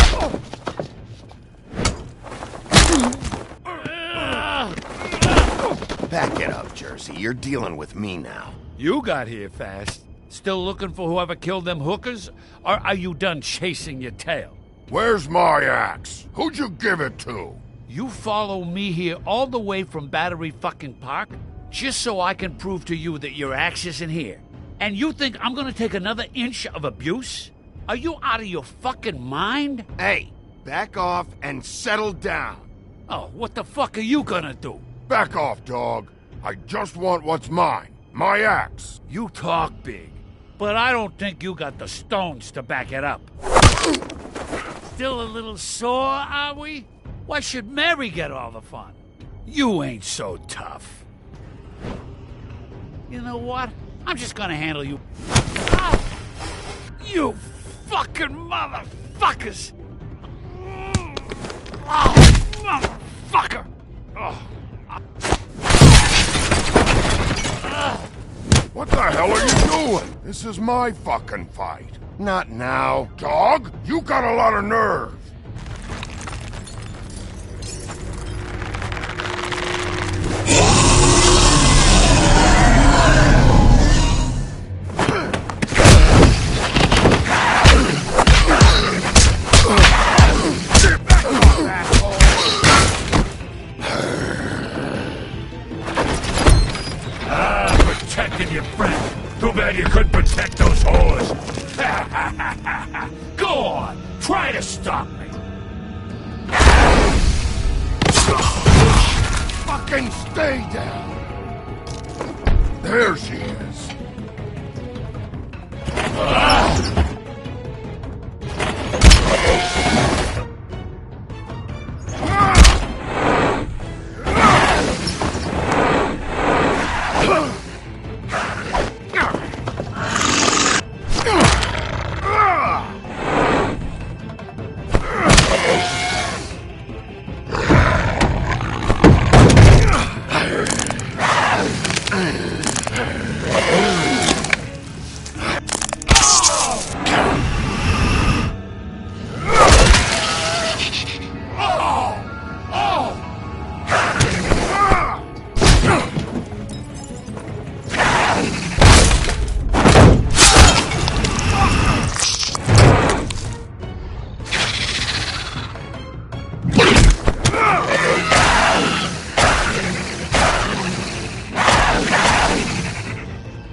Back it up, Jersey. You're dealing with me now. You got here fast. Still looking for whoever killed them hookers? Or are you done chasing your tail? Where's my axe? Who'd you give it to? You follow me here all the way from Battery fucking Park just so I can prove to you that your axe isn't here. And you think I'm gonna take another inch of abuse? Are you out of your fucking mind? Hey, back off and settle down. Oh, what the fuck are you gonna do? Back off, dog. I just want what's mine. My axe. You talk big, but I don't think you got the stones to back it up. Still a little sore, are we? Why should Mary get all the fun? You ain't so tough. You know what? I'm just gonna handle you. Ah! You fucking motherfuckers! Oh, motherfucker! Oh. What the hell are you doing? This is my fucking fight. Not now. Dog, you got a lot of nerve. Protecting your friend. Too bad you couldn't protect those whores. Go on, try to stop me. Fucking stay down. There she is.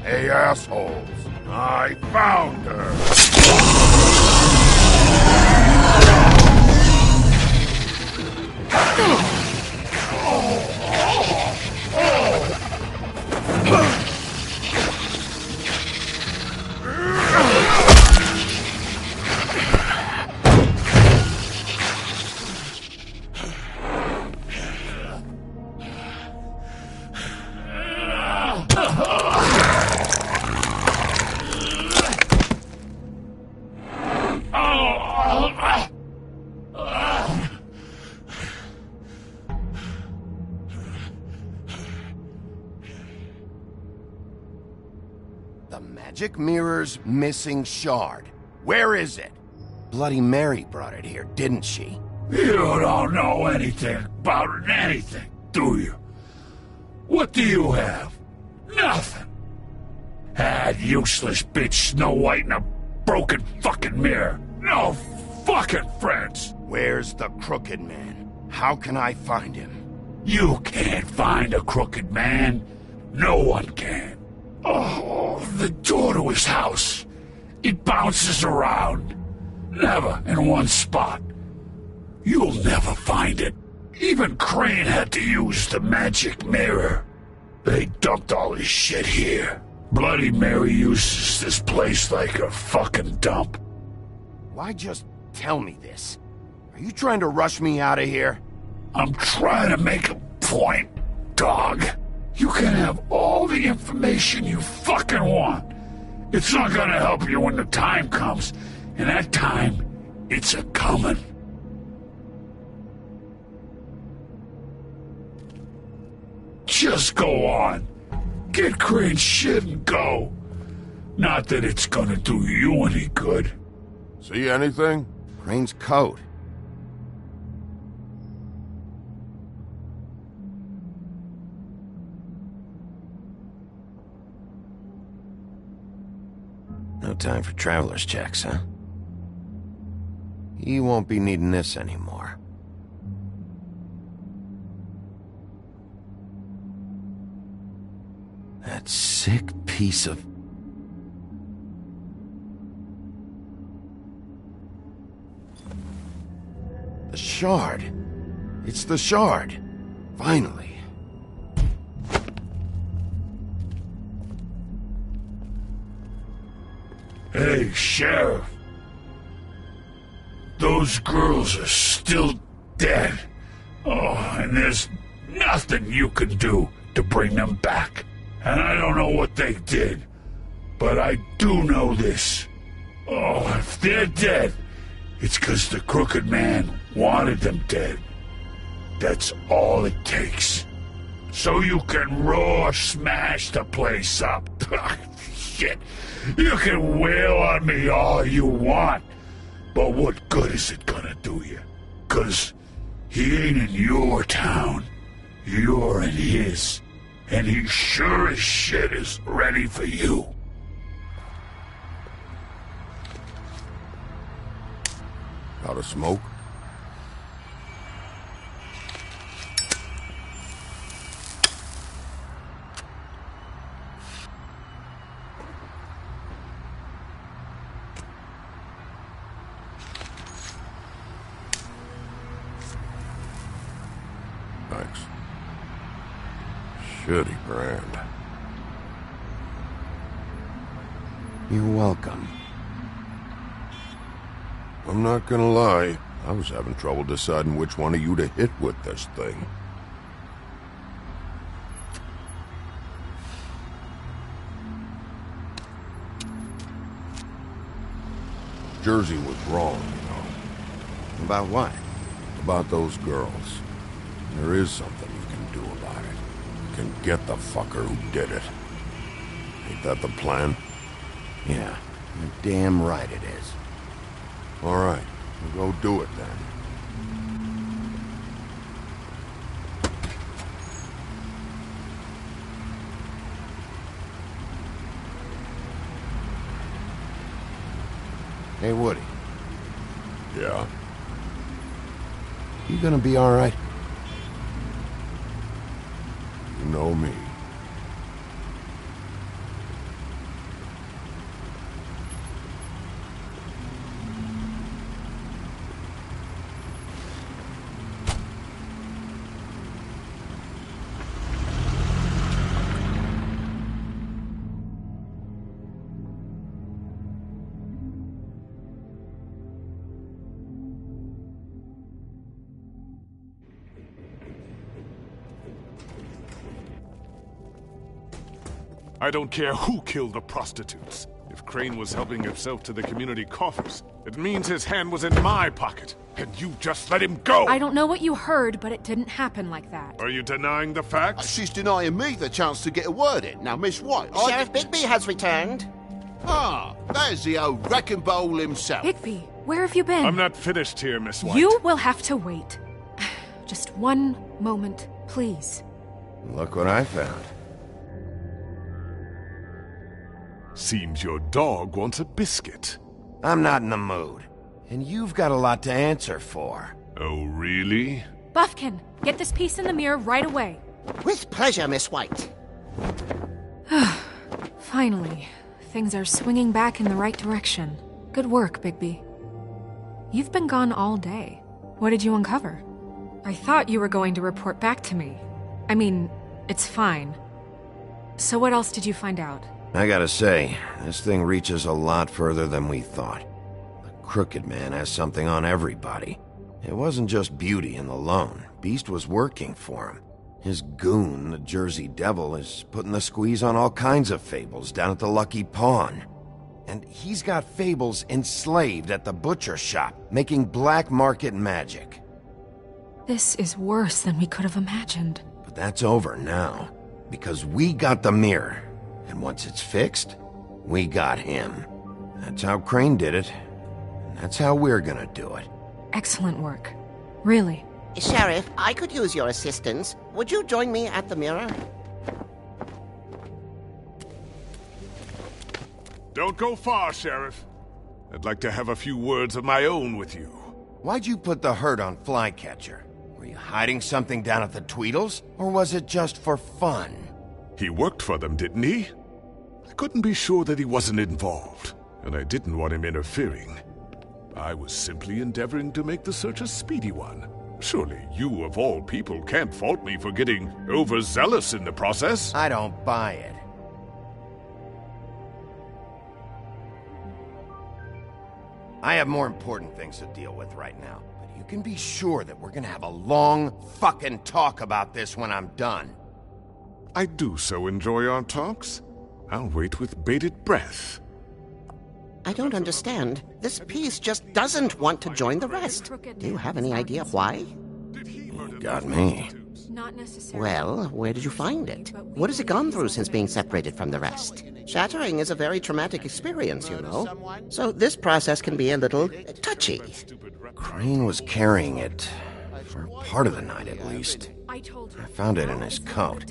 Hey, assholes. I found her. The magic mirror's missing shard. Where is it? Bloody Mary brought it here, didn't she? You don't know anything about anything, do you? What do you have? Nothing. That useless bitch Snow White in a broken fucking mirror. No fucking friends. Where's the Crooked Man? How can I find him? You can't find a crooked man. No one can. Oh, the door to his house. It bounces around. Never in one spot. You'll never find it. Even Crane had to use the magic mirror. They dumped all his shit here. Bloody Mary uses this place like a fucking dump. Why just tell me this? Are you trying to rush me out of here? I'm trying to make a point, dog. You can have all the information you fucking want. It's not gonna help you when the time comes, and that time, it's a-comin'. Just go on. Get Crane's shit and go. Not that it's gonna do you any good. See anything? Crane's coat. No time for traveler's checks, huh? You won't be needing this anymore. That sick piece of... The shard. It's the shard. Finally. Hey, Sheriff. Those girls are still dead. Oh, and there's nothing you can do to bring them back. And I don't know what they did, but I do know this. Oh, if they're dead, it's 'cause the Crooked Man wanted them dead. That's all it takes. So you can raw smash the place up. Shit, you can wail on me all you want, but what good is it gonna do you? 'Cause he ain't in your town. You're in his. And he sure as shit is ready for you. Got a smoke? Thanks. Shitty brand. You're welcome. I'm not gonna lie, I was having trouble deciding which one of you to hit with this thing. Jersey was wrong, you know. About what? About those girls. There is something you can do about it. You can get the fucker who did it. Ain't that the plan? Yeah, you're damn right it is. All right, we'll go do it then. Hey, Woody. Yeah? You gonna be all right? You know me. I don't care who killed the prostitutes. If Crane was helping himself to the community coffers, it means his hand was in my pocket, and you just let him go! I don't know what you heard, but it didn't happen like that. Are you denying the facts? She's denying me the chance to get a word in. Now, Miss White, Sheriff Bigby has returned. Ah, there's the old wrecking bowl himself. Bigby, where have you been? I'm not finished here, Miss White. You will have to wait. Just one moment, please. Look what I found. Seems your dog wants a biscuit. I'm not in the mood. And you've got a lot to answer for. Oh, really? Buffkin, get this piece in the mirror right away. With pleasure, Miss White. Finally, things are swinging back in the right direction. Good work, Bigby. You've been gone all day. What did you uncover? I thought you were going to report back to me. I mean, it's fine. So what else did you find out? I gotta say, this thing reaches a lot further than we thought. The Crooked Man has something on everybody. It wasn't just Beauty and the Lone. Beast was working for him. His goon, the Jersey Devil, is putting the squeeze on all kinds of fables down at the Lucky Pawn. And he's got fables enslaved at the butcher shop, making black market magic. This is worse than we could have imagined. But that's over now, because we got the mirror. And once it's fixed, we got him. That's how Crane did it. And that's how we're gonna do it. Excellent work. Really. Sheriff, I could use your assistance. Would you join me at the mirror? Don't go far, Sheriff. I'd like to have a few words of my own with you. Why'd you put the hurt on Flycatcher? Were you hiding something down at the Tweedles? Or was it just for fun? He worked for them, didn't he? I couldn't be sure that he wasn't involved, and I didn't want him interfering. I was simply endeavoring to make the search a speedy one. Surely you, of all people, can't fault me for getting overzealous in the process. I don't buy it. I have more important things to deal with right now. But you can be sure that we're gonna have a long fucking talk about this when I'm done. I do so enjoy our talks. I'll wait with bated breath. I don't understand. This piece just doesn't want to join the rest. Do you have any idea why? You got me. Not necessarily. Well, where did you find it? What has it gone through since being separated from the rest? Shattering is a very traumatic experience, you know. So this process can be a little touchy. Crane was carrying it. For part of the night, at least. I found it in his coat.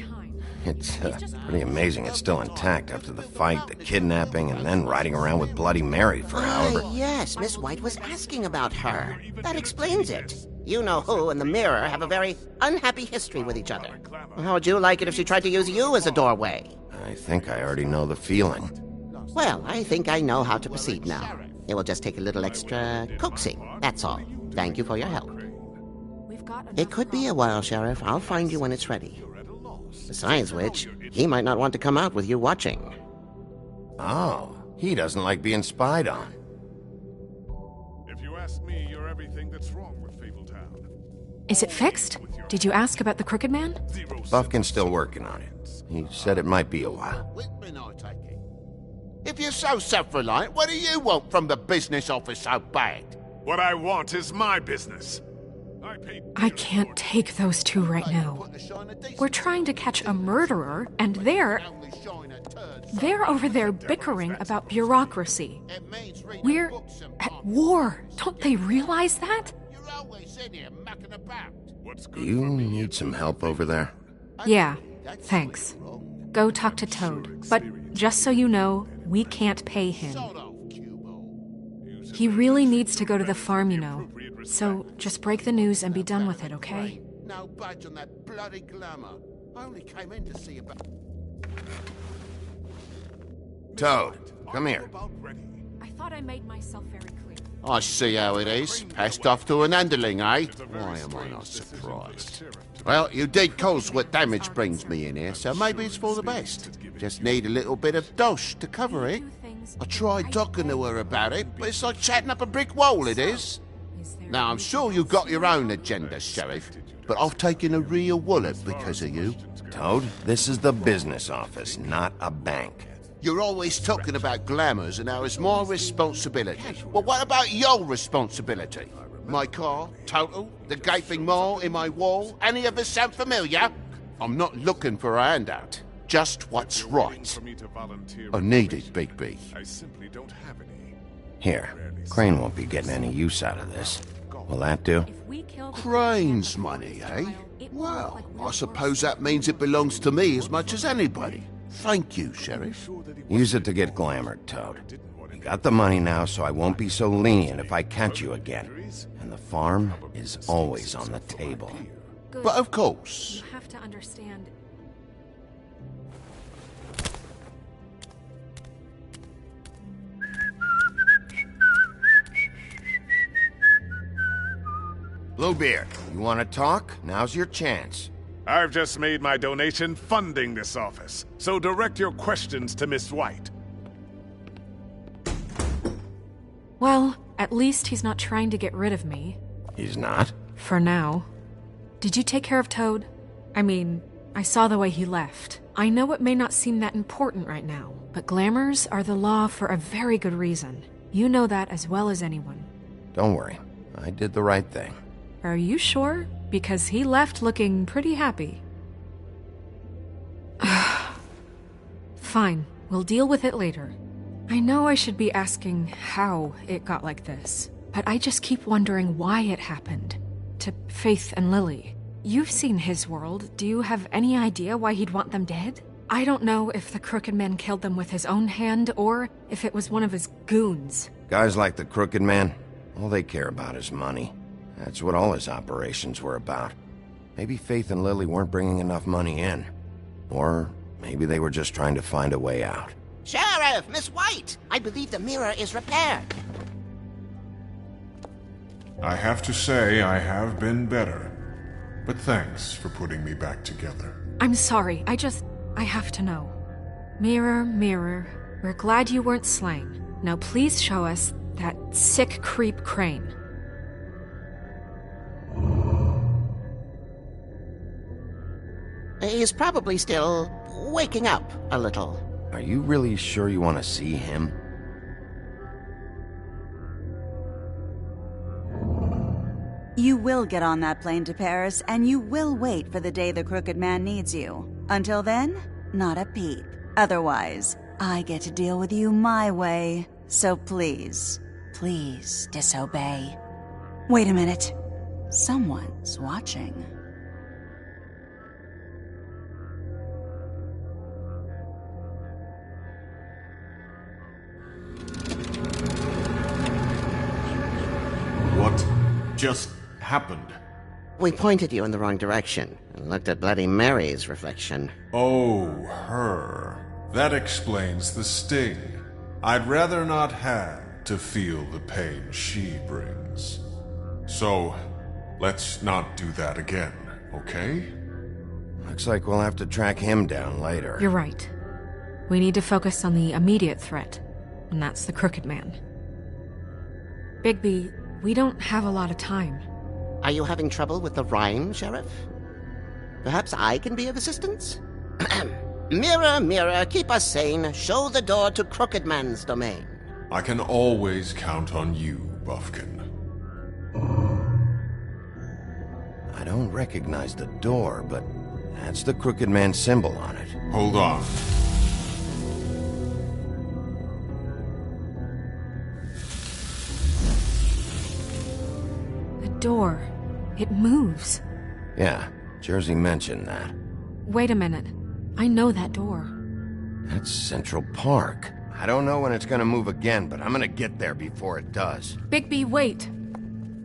It's pretty amazing it's still intact after the fight, the kidnapping, and then riding around with Bloody Mary for however... Yes, Miss White was asking about her. That explains it. You know who and the Mirror have a very unhappy history with each other. How would you like it if she tried to use you as a doorway? I think I already know the feeling. Well, I think I know how to proceed now. It will just take a little extra coaxing, that's all. Thank you for your help. It could be a while, Sheriff. I'll find you when it's ready. Besides which, he might not want to come out with you watching. Oh, he doesn't like being spied on. If you ask me, you're everything that's wrong with Fabletown. Is it fixed? Did you ask about the Crooked Man? Bufkin's still working on it. He said it might be a while. If you're so self-reliant, what do you want from the business office so bad? What I want is my business. I can't take those two right now. We're trying to catch a murderer, and they're over there bickering about bureaucracy. We're at war. Don't they realize that? Do you need some help over there? Yeah, thanks. Go talk to Toad. But just so you know, we can't pay him. He really needs to go to the farm, you know. So just break the news and be done with it, okay? No budge on that bloody glamour. I only came in to see about... Toad, come here. I thought I made myself very clear. I see how it is. Passed off to an underling, eh? Why am I not surprised? Well, you did cause what damage brings me in here, so maybe it's for the best. Just need a little bit of dosh to cover it. I tried talking to her about it, but it's like chatting up a brick wall, it is. Now, I'm sure you've got your own agenda, Sheriff, but I've taken a real wallet because of you. Toad, this is the business office, not a bank. You're always talking about glamours and how it's my responsibility. Well, what about your responsibility? My car, Total, the gaping maw in my wall, any of this sound familiar? I'm not looking for a handout, just what's right. I need it, Bigby. I simply don't have any. Here, Crane won't be getting any use out of this. Will that do? Crane's money, eh? Well, I suppose that means it belongs to me as much as anybody. Thank you, Sheriff. Use it to get glamored, Toad. You got the money now, so I won't be so lenient if I catch you again. And the farm is always on the table. Good. But of course. You have to understand. Bluebeard, you want to talk? Now's your chance. I've just made my donation funding this office, so direct your questions to Miss White. Well, at least he's not trying to get rid of me. He's not? For now. Did you take care of Toad? I mean, I saw the way he left. I know it may not seem that important right now, but glamours are the law for a very good reason. You know that as well as anyone. Don't worry. I did the right thing. Are you sure? Because he left looking pretty happy. Fine, we'll deal with it later. I know I should be asking how it got like this, but I just keep wondering why it happened. To Faith and Lily. You've seen his world. Do you have any idea why he'd want them dead? I don't know if the Crooked Man killed them with his own hand, or if it was one of his goons. Guys like the Crooked Man, all they care about is money. That's what all his operations were about. Maybe Faith and Lily weren't bringing enough money in. Or maybe they were just trying to find a way out. Sheriff, Miss White! I believe the mirror is repaired. I have to say I have been better. But thanks for putting me back together. I'm sorry, I have to know. Mirror, mirror, we're glad you weren't slain. Now please show us That sick creep Crane. He's probably still waking up a little. Are you really sure you want to see him? You will get on that plane to Paris, and you will wait for the day the Crooked Man needs you. Until then, not a peep. Otherwise, I get to deal with you my way. So please, please disobey. Wait a minute. Someone's watching. What just happened? We pointed you in the wrong direction and looked at Bloody Mary's reflection. Oh, her. That explains the sting. I'd rather not have to feel the pain she brings. So, let's not do that again, okay? Looks like we'll have to track him down later. You're right. We need to focus on the immediate threat, and that's the Crooked Man. Bigby, we don't have a lot of time. Are you having trouble with the rhyme, Sheriff? Perhaps I can be of assistance? Mirror, mirror, keep us sane. Show the door to Crooked Man's domain. I can always count on you, Buffkin. I don't recognize the door, but that's the Crooked Man symbol on it. Hold on. The door. It moves. Yeah, Jersey mentioned that. Wait a minute. I know that door. That's Central Park. I don't know when it's gonna move again, but I'm gonna get there before it does. Bigby, wait!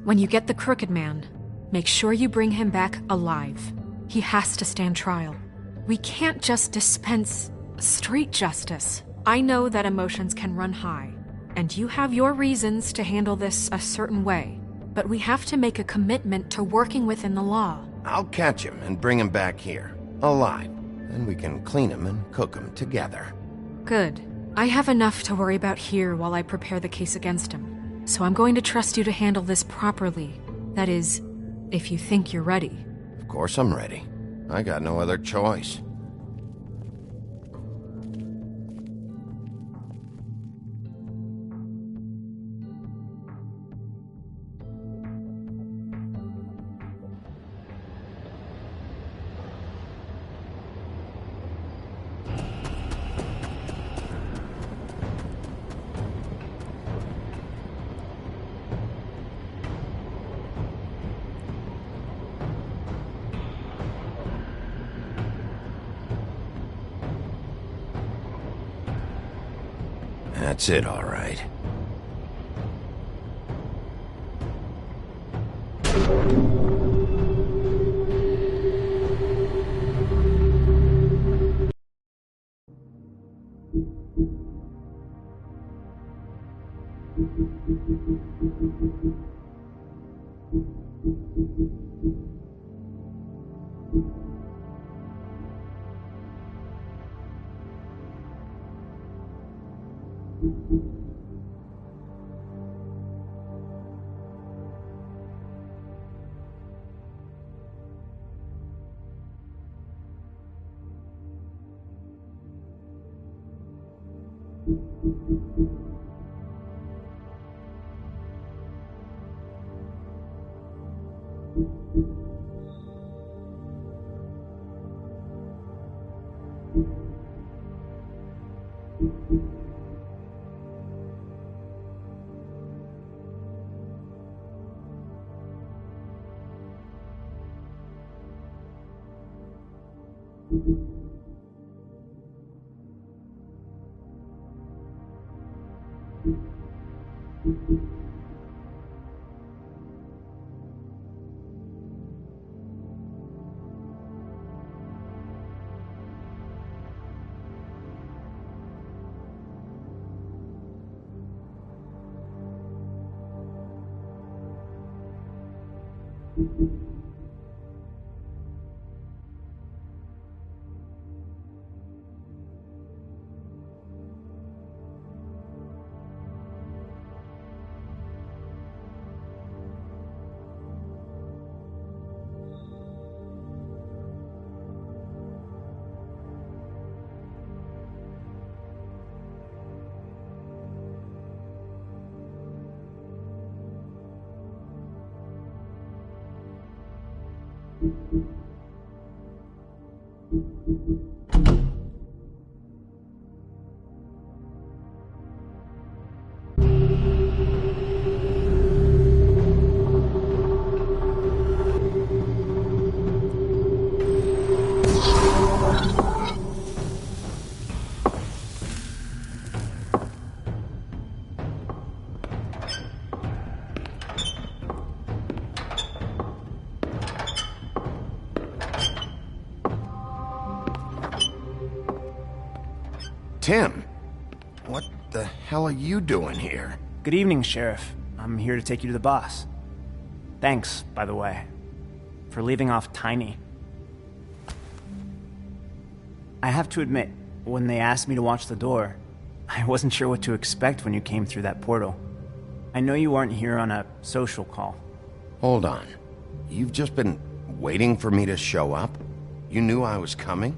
When you get the Crooked Man, make sure you bring him back alive. He has to stand trial. We can't just dispense street justice. I know that emotions can run high, and you have your reasons to handle this a certain way, but we have to make a commitment to working within the law. I'll catch him and bring him back here, alive. Then we can clean him and cook him together. Good. I have enough to worry about here while I prepare the case against him. So I'm going to trust you to handle this properly. That is, if you think you're ready. Of course I'm ready. I got no other choice. That's it, all right. Tim, what the hell are you doing here? Good evening, Sheriff. I'm here to take you to the boss. Thanks, by the way, for leaving off Tiny. I have to admit, when they asked me to watch the door, I wasn't sure what to expect when you came through that portal. I know you aren't here on a social call. Hold on. You've just been waiting for me to show up? You knew I was coming?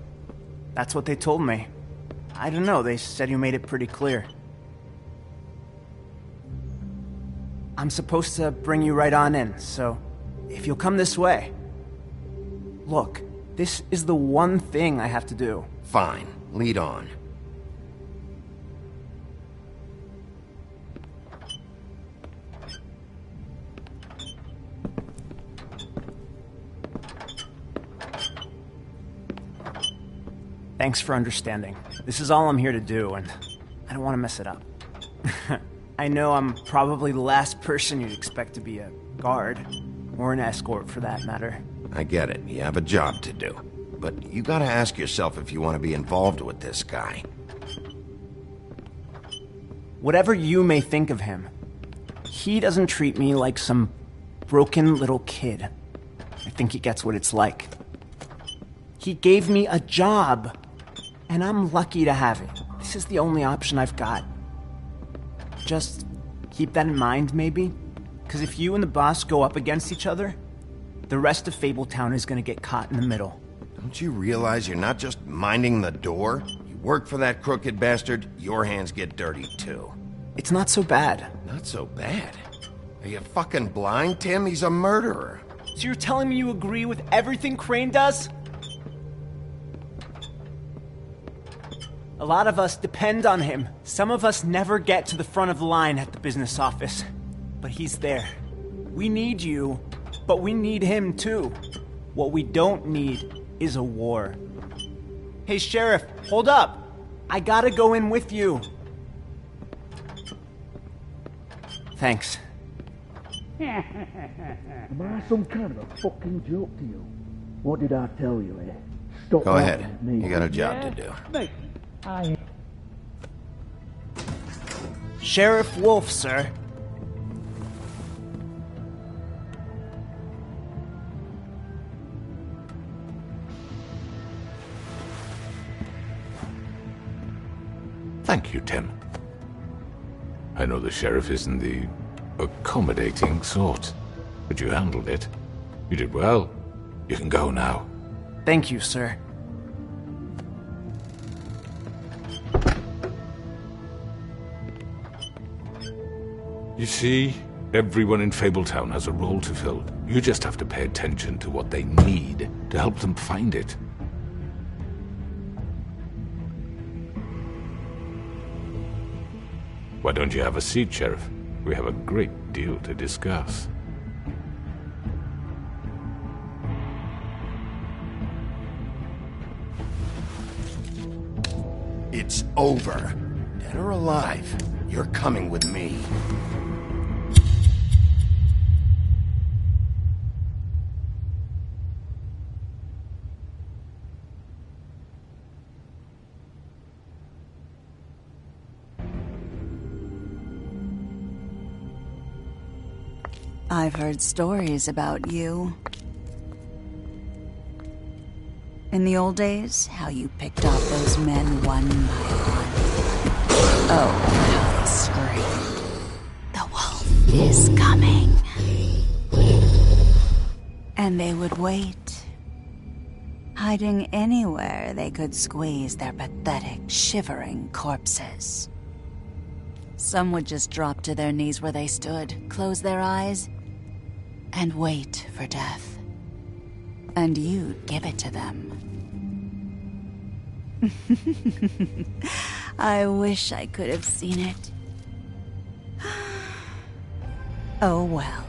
That's what they told me. I don't know, they said you made it pretty clear. I'm supposed to bring you right on in, so if you'll come this way. Look, this is the one thing I have to do. Fine, lead on. Thanks for understanding. This is all I'm here to do, and I don't want to mess it up. I know I'm probably the last person you'd expect to be a guard, or an escort for that matter. I get it. You have a job to do. But you gotta ask yourself if you want to be involved with this guy. Whatever you may think of him, he doesn't treat me like some broken little kid. I think he gets what it's like. He gave me a job, and I'm lucky to have it. This is the only option I've got. Just keep that in mind, maybe? Because if you and the boss go up against each other, the rest of Fabletown is going to get caught in the middle. Don't you realize you're not just minding the door? You work for that crooked bastard, your hands get dirty too. It's not so bad. Not so bad? Are you fucking blind, Tim? He's a murderer. So you're telling me you agree with everything Crane does? A lot of us depend on him. Some of us never get to the front of the line at the business office. But he's there. We need you, but we need him too. What we don't need is a war. Hey, Sheriff, hold up. I gotta go in with you. Thanks. Am I some kind of a fucking joke to you? What did I tell you, eh? Stop Go ahead. laughing at me. You got a job to do. Mate, I... Sheriff Wolf, sir. Thank you, Tim. I know the sheriff isn't the accommodating sort, but you handled it. You did well. You can go now. Thank you, sir. You see, everyone in Fabletown has a role to fill. You just have to pay attention to what they need to help them find it. Why don't you have a seat, Sheriff? We have a great deal to discuss. It's over. Dead or alive, you're coming with me. I've heard stories about you. In the old days, how you picked off those men one by one. Oh, how they screamed. The wolf is coming. And they would wait, hiding anywhere they could squeeze their pathetic, shivering corpses. Some would just drop to their knees where they stood, close their eyes, and wait for death. and you'd give it to them. I wish I could have seen it. Oh well.